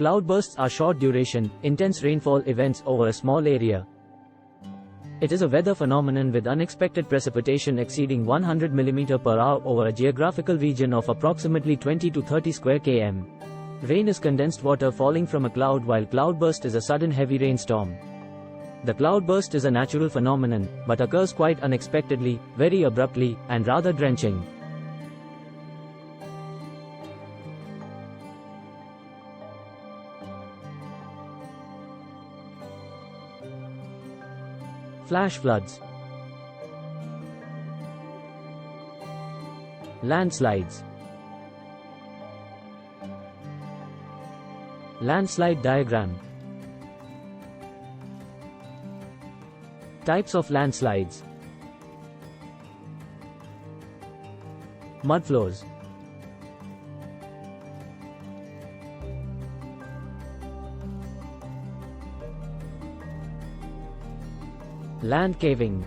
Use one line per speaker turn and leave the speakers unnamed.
Cloudbursts are short duration, intense rainfall events over a small area. It is a weather phenomenon with unexpected precipitation exceeding 100 mm per hour over a geographical region of approximately 20 to 30 square km. Rain is condensed water falling from a cloud, while cloudburst is a sudden heavy rainstorm. The cloudburst is a natural phenomenon, but occurs quite unexpectedly, very abruptly, and rather drenching. Flash floods. Landslides. Landslide diagram. Types of landslides. Mudflows. Land caving.